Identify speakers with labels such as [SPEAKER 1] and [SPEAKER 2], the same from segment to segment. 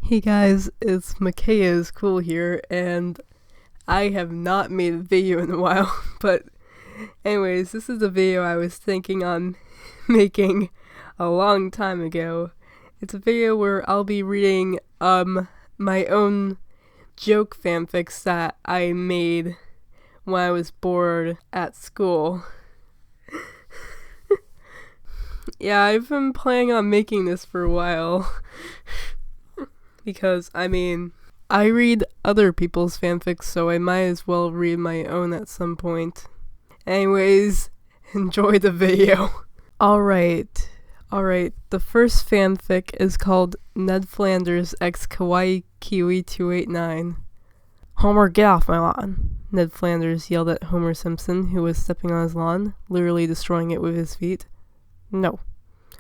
[SPEAKER 1] Hey guys, it's Micaiah's Cool here, and I have not made a video in a while, but anyways, this is a video I was thinking on making a long time ago. It's a video where I'll be reading, my own joke fanfics that I made when I was bored at school. Yeah, I've been planning on making this for a while. Because, I read other people's fanfics, so I might as well read my own at some point. Anyways, enjoy the video. Alright, the first fanfic is called Ned Flanders x Kawaii Kiwi 289. Homer, get off my lawn, Ned Flanders yelled at Homer Simpson, who was stepping on his lawn, literally destroying it with his feet. No,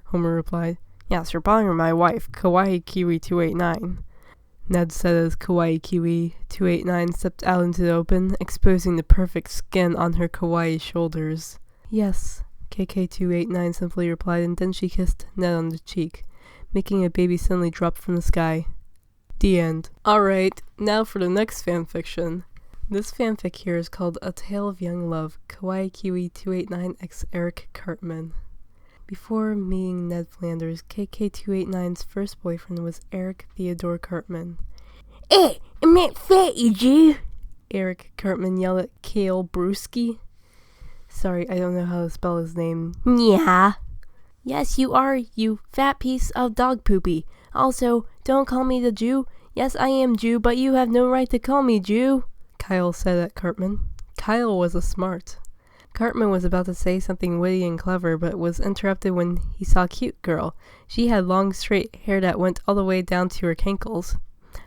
[SPEAKER 1] Homer replied. Yes, you're bothering my wife, Kawaii Kiwi 289. Ned said as Kawaii Kiwi 289 stepped out into the open, exposing the perfect skin on her kawaii shoulders. Yes, KK 289 simply replied, and then she kissed Ned on the cheek, making a baby suddenly drop from the sky. The end. Alright, now for the next fanfiction. This fanfic here is called A Tale of Young Love, Kawaii Kiwi 289 x Eric Cartman. Before meeting Ned Flanders, KK289's first boyfriend was Eric Theodore Cartman. Hey, I'm not fat, you Jew! Eric Cartman yelled at Kale Brewski. Sorry, I don't know how to spell his name. Yeah. Yes, you are, you fat piece of dog poopy. Also, don't call me the Jew. Yes, I am Jew, but you have no right to call me Jew, Kyle said at Cartman. Kyle was a smart. Cartman was about to say something witty and clever, but was interrupted when he saw a cute girl. She had long, straight hair that went all the way down to her cankles.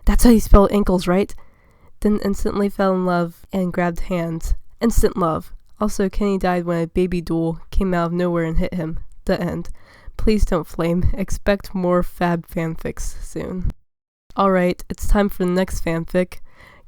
[SPEAKER 1] That's how you spell ankles, right? Then instantly fell in love and grabbed hands. Instant love. Also, Kenny died when a baby doll came out of nowhere and hit him. The end. Please don't flame. Expect more fab fanfics soon. Alright, it's time for the next fanfic.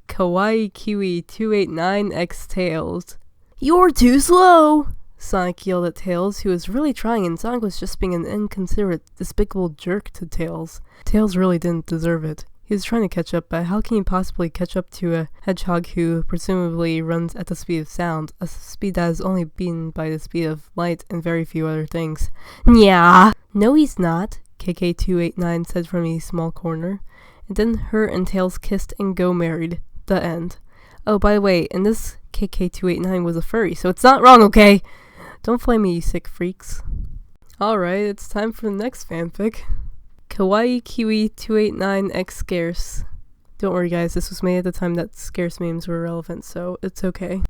[SPEAKER 1] Kawaii Kiwi 289 x Tails. You're too slow! Sonic yelled at Tails, who was really trying, and Sonic was just being an inconsiderate, despicable jerk to Tails. Tails really didn't deserve it. He was trying to catch up, but how can you possibly catch up to a hedgehog who presumably runs at the speed of sound, a speed that is only beaten by the speed of light and very few other things? Yeah! No, he's not, KK289 said from a small corner. And then her and Tails kissed and go married. The end. Oh, by the way, in this KK289 was a furry, so it's not wrong, okay? Don't flame me, you sick freaks. Alright, it's time for the next fanfic. Kawaii Kiwi 289 x Scarce. Don't worry guys, this was made at the time that Scarce memes were relevant, so it's okay.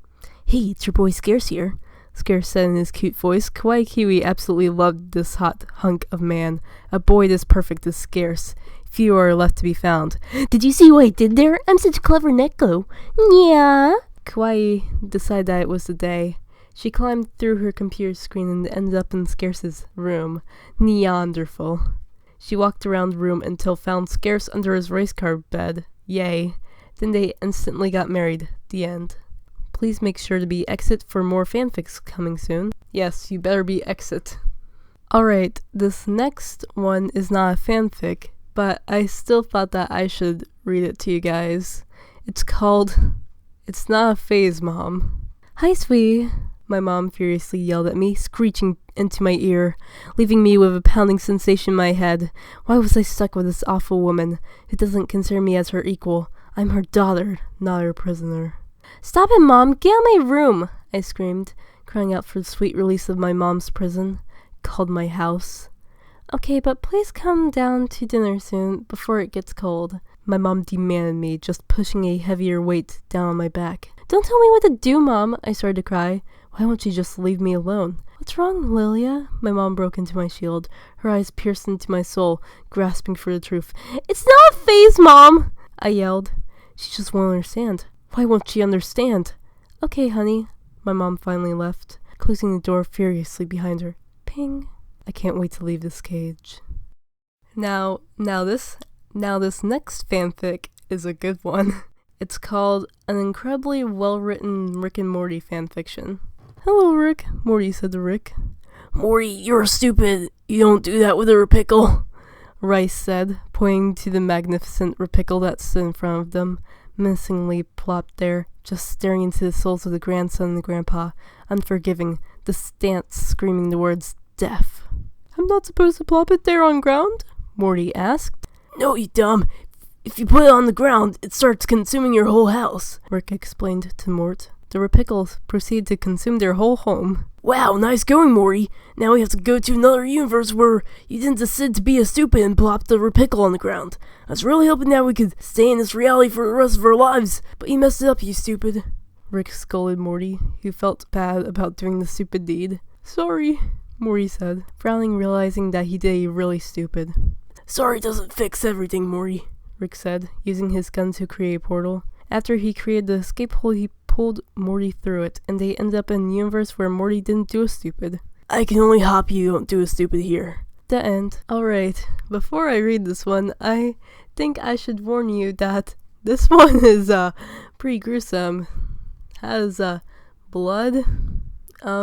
[SPEAKER 1] Hey, it's your boy Scarce here, Scarce said in his cute voice. Kawaii Kiwi absolutely loved this hot hunk of man. A boy this perfect is scarce. Few are left to be found. Did you see what I did there? I'm such a clever Neko. Yeah. Kawaii decided that it was the day. She climbed through her computer screen and ended up in Scarce's room. Neanderthal. She walked around the room until found Scarce under his race car bed. Yay. Then they instantly got married. The end. Please make sure to be exit for more fanfics coming soon. Yes, you better be exit. Alright, this next one is not a fanfic, but I still thought that I should read it to you guys. It's called It's Not a Phase, Mom. Hi, sweetie. My mom furiously yelled at me, screeching into my ear, leaving me with a pounding sensation in my head. Why was I stuck with this awful woman who doesn't consider me as her equal? I'm her daughter, not her prisoner. Stop it, Mom! Get out of my room! I screamed, crying out for the sweet release of my mom's prison, called my house. Okay, but please come down to dinner soon, before it gets cold. My mom demanded me, just pushing a heavier weight down on my back. Don't tell me what to do, Mom, I started to cry. Why won't you just leave me alone? What's wrong, Lilia? My mom broke into my shield, her eyes pierced into my soul, grasping for the truth. It's not a phase, Mom! I yelled. She just won't understand. Why won't she understand? Okay, honey. My mom finally left, closing the door furiously behind her. Ping. I can't wait to leave this cage. Now this next fanfic is a good one. It's called An Incredibly Well-Written Rick and Morty Fanfiction. Hello, Rick, Morty said to Rick. Morty, you're stupid. You don't do that with her pickle. Rice said, pointing to the magnificent Repickle that stood in front of them, menacingly plopped there, just staring into the souls of the grandson and the grandpa, unforgiving, the stance screaming the words, death. I'm not supposed to plop it there on ground? Morty asked. No, you dumb. If you put it on the ground, it starts consuming your whole house, Rick explained to Mort. The Repickles proceed to consume their whole home. Wow, nice going, Morty. Now we have to go to another universe where you didn't decide to be a stupid and plop the Repickle on the ground. I was really hoping that we could stay in this reality for the rest of our lives, but you messed it up, you stupid. Rick scolded Morty, who felt bad about doing the stupid deed. Sorry, Morty said, frowning, realizing that he did a really stupid. Sorry doesn't fix everything, Morty, Rick said, using his gun to create a portal. After he created the escape hole, he pulled Morty through it, and they ended up in a universe where Morty didn't do a stupid. I can only hope you don't do a stupid here. The end. Alright, before I read this one, I think I should warn you that this one is pretty gruesome. Has blood. I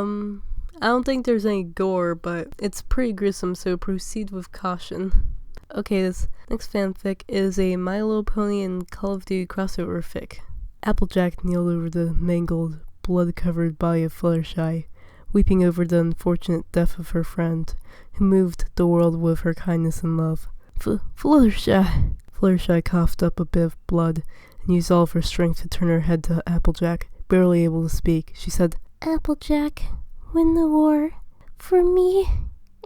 [SPEAKER 1] don't think there's any gore, but it's pretty gruesome, so proceed with caution. Okay, this next fanfic is a My Little Pony and Call of Duty crossover fic. Applejack kneeled over the mangled, blood-covered body of Fluttershy, weeping over the unfortunate death of her friend, who moved the world with her kindness and love. Fluttershy! Fluttershy coughed up a bit of blood and used all of her strength to turn her head to Applejack. Barely able to speak, she said, Applejack, win the war for me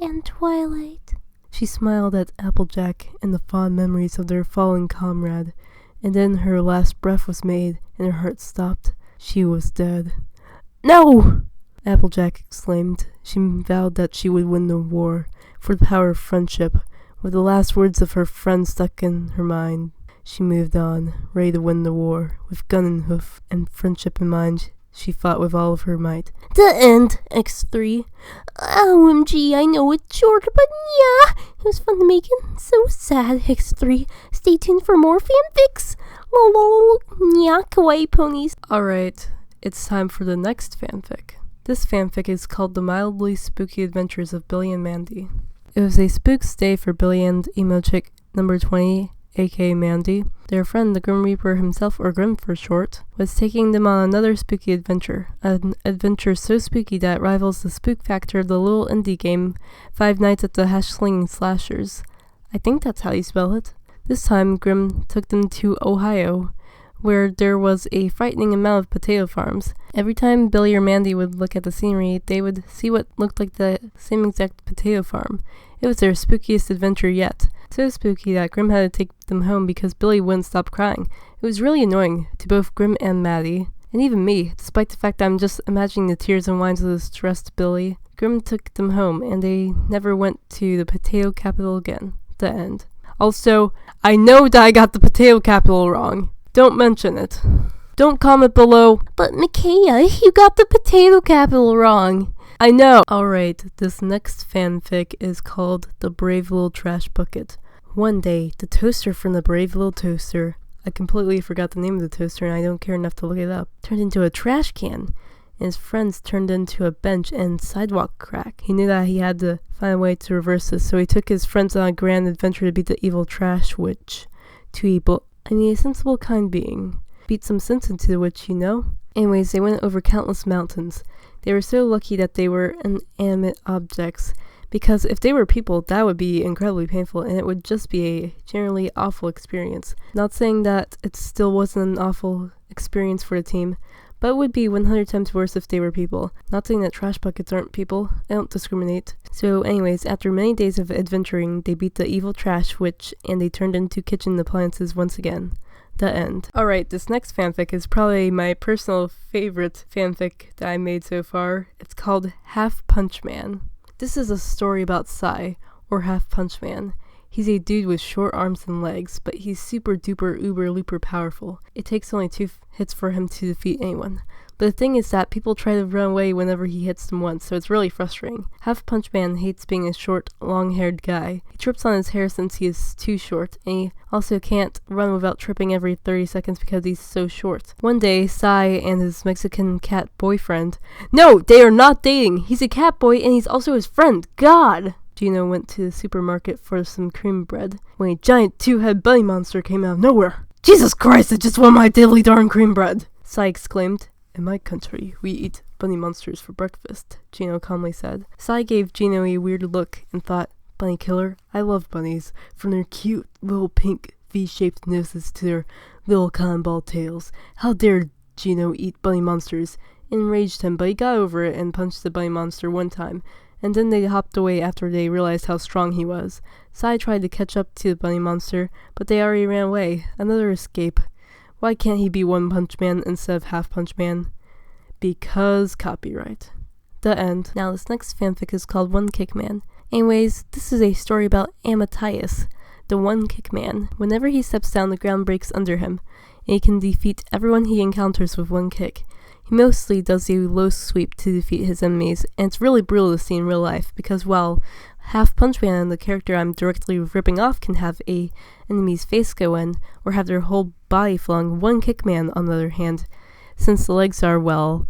[SPEAKER 1] and Twilight. She smiled at Applejack and the fond memories of their fallen comrade, and then her last breath was made, and her heart stopped. She was dead. No! Applejack exclaimed. She vowed that she would win the war, for the power of friendship. With the last words of her friend stuck in her mind, she moved on, ready to win the war. With gun and hoof and friendship in mind, she fought with all of her might. The end, X3. OMG, I know it's short, but yeah, it was fun to make it. So sad, X3. Stay tuned for more fanfics. Lol, yeah, kawaii ponies. Alright, it's time for the next fanfic. This fanfic is called The Mildly Spooky Adventures of Billy and Mandy. It was a spooks day for Billy and emo chick number 20, aka Mandy. Their friend, the Grim Reaper himself, or Grim for short, was taking them on another spooky adventure. An adventure so spooky that it rivals the spook factor of the little indie game 5 Nights at the Slinging Slashers. I think that's how you spell it. This time, Grim took them to Ohio, where there was a frightening amount of potato farms. Every time Billy or Mandy would look at the scenery, they would see what looked like the same exact potato farm. It was their spookiest adventure yet. So spooky that Grim had to take them home because Billy wouldn't stop crying. It was really annoying to both Grim and Maddie, and even me, despite the fact that I'm just imagining the tears and whines of the stressed Billy. Grim took them home, and they never went to the potato capital again. The end. Also, I know that I got the potato capital wrong. Don't mention it. Don't comment below, but Micaiah, you got the potato capital wrong. I know. Alright, this next fanfic is called The Brave Little Trash Bucket. One day, the toaster from the Brave Little Toaster, I completely forgot the name of the toaster and I don't care enough to look it up, turned into a trash can, and his friends turned into a bench and sidewalk crack. He knew that he had to find a way to reverse this, so he took his friends on a grand adventure to beat the evil trash witch. A sensible kind being. Beat some sense into the witch, you know? Anyways, they went over countless mountains. They were so lucky that they were inanimate objects, because if they were people, that would be incredibly painful, and it would just be a generally awful experience. Not saying that it still wasn't an awful experience for the team, but it would be 100 times worse if they were people. Not saying that trash buckets aren't people, I don't discriminate. So anyways, after many days of adventuring, they beat the evil trash witch, and they turned into kitchen appliances once again. The end. Alright, this next fanfic is probably my personal favorite fanfic that I made so far. It's called Half Punch Man. This is a story about Sai, or Half Punch Man. He's a dude with short arms and legs, but he's super duper uber looper powerful. It takes only 2 hits for him to defeat anyone. But the thing is that people try to run away whenever he hits them once, so it's really frustrating. Half Punch Man hates being a short, long-haired guy. He trips on his hair since he is too short, and he also can't run without tripping every 30 seconds because he's so short. One day, Sai and his Mexican cat boyfriend... No, they are not dating! He's a cat boy and he's also his friend! God! Gino went to the supermarket for some cream bread when a giant two-head bunny monster came out of nowhere. Jesus Christ, I just want my diddly darn cream bread! Sai exclaimed. In my country, we eat bunny monsters for breakfast, Gino calmly said. Sai gave Gino a weird look and thought, bunny killer, I love bunnies, from their cute little pink V-shaped noses to their little cotton ball tails. How dare Gino eat bunny monsters? It enraged him, but he got over it and punched the bunny monster one time, and then they hopped away after they realized how strong he was. Sai tried to catch up to the bunny monster, but they already ran away. Another escape. Why can't he be One Punch Man instead of Half Punch Man? Because copyright. The end. Now this next fanfic is called One Kick Man. Anyways, this is a story about Amadeus, the One Kick Man. Whenever he steps down, the ground breaks under him, and he can defeat everyone he encounters with one kick. He mostly does a low sweep to defeat his enemies, and it's really brutal to see in real life, because while Half Punch Man and the character I'm directly ripping off can have a enemy's face go in, or have their whole body flung, One Kick Man, on the other hand, since the legs are, well,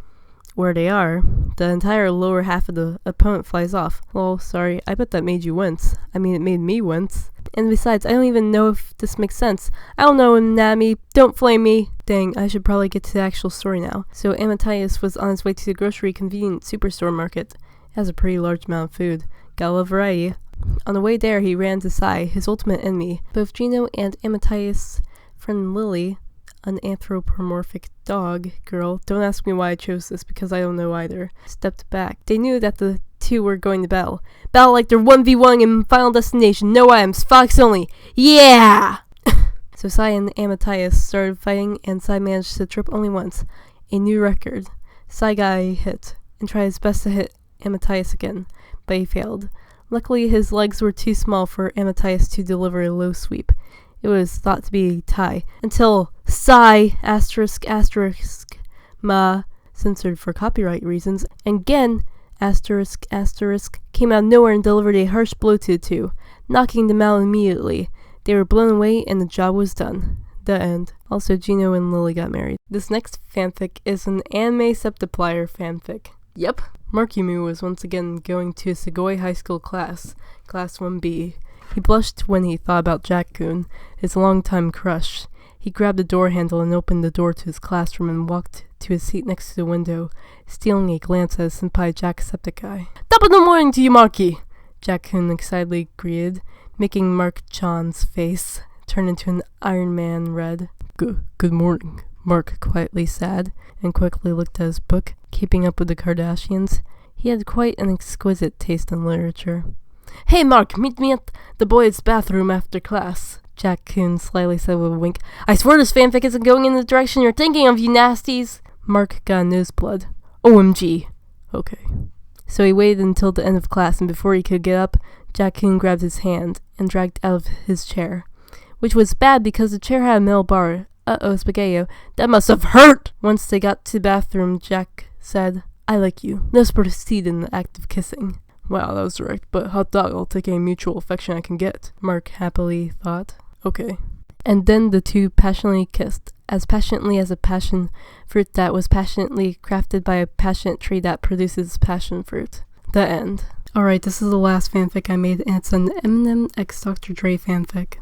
[SPEAKER 1] where they are, the entire lower half of the opponent flies off. Well, sorry, I bet that made you wince. I mean, it made me wince. And besides, I don't even know if this makes sense. I don't know, Nami. Don't flame me. Dang, I should probably get to the actual story now. So Amadeus was on his way to the grocery convenient superstore market. It has a pretty large amount of food. Got a little variety. On the way there, he ran to Sai, his ultimate enemy. Both Gino and Amadeus' friend Lily, an anthropomorphic dog girl, don't ask me why I chose this because I don't know either, stepped back. They knew that the two were going to battle. Battle like they're 1v1 in Final Destination. No items. Fox only. Yeah! So Sai and Amadeus started fighting, and Sai managed to trip only once. A new record. Sai got a hit, and tried his best to hit Amadeus again, but he failed. Luckily, his legs were too small for Amadeus to deliver a low sweep. It was thought to be a tie, until Sai, ma, censored for copyright reasons, and again, came out of nowhere and delivered a harsh blow to the two, knocking them out immediately. They were blown away and the job was done. The end. Also, Gino and Lily got married. This next fanfic is an anime Septiplier fanfic. Yep. Markymu was once again going to a Sugoi High School class, Class 1B. He blushed when he thought about Jack-kun, his longtime crush. He grabbed the door handle and opened the door to his classroom and walked to his seat next to the window, stealing a glance at his senpai Jacksepticeye. Top of the morning to you, Marky! Jack-kun excitedly greeted, making Mark-chan's face turn into an Iron Man red. Good morning, Mark quietly said, and quickly looked at his book, Keeping Up with the Kardashians. He had quite an exquisite taste in literature. Hey Mark, meet me at the boys' bathroom after class, Jack-kun slyly said with a wink. I swear this fanfic isn't going in the direction you're thinking of, you nasties! Mark got a noseblood. OMG. Okay. So he waited until the end of class, and before he could get up, Jack-kun grabbed his hand and dragged out of his chair. Which was bad because the chair had a metal bar. Uh-oh, Spaghetto. That must have hurt! Once they got to the bathroom, Jack said, I like you. Let's proceed in the act of kissing. Wow, that was direct, but hot dog, I'll take any mutual affection I can get, Mark happily thought. Okay. And then the two passionately kissed, as passionately as a passion fruit that was passionately crafted by a passionate tree that produces passion fruit. The end. Alright, this is the last fanfic I made, and it's an Eminem x Dr. Dre fanfic.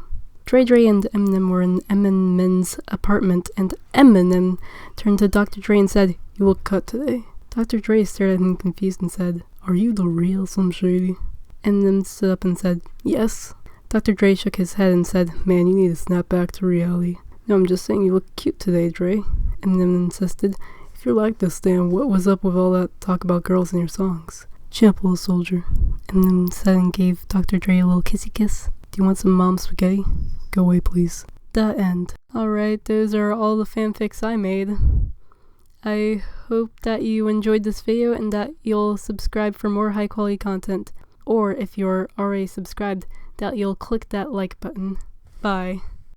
[SPEAKER 1] Dre and Eminem were in Eminem's apartment, and Eminem turned to Dr. Dre and said, You look cut today. Dr. Dre stared at him confused and said, Are you the real Slim Shady? Eminem stood up and said, Yes. Dr. Dre shook his head and said, Man, you need to snap back to reality. No, I'm just saying you look cute today, Dre. Eminem insisted, If you're like this, then what was up with all that talk about girls in your songs? Chill, little soldier. Eminem said and gave Dr. Dre a little kissy kiss. Do you want some mom spaghetti? Go away, please. The end. Alright, those are all the fanfics I made. I hope that you enjoyed this video and that you'll subscribe for more high quality content. Or if you're already subscribed, that you'll click that like button. Bye.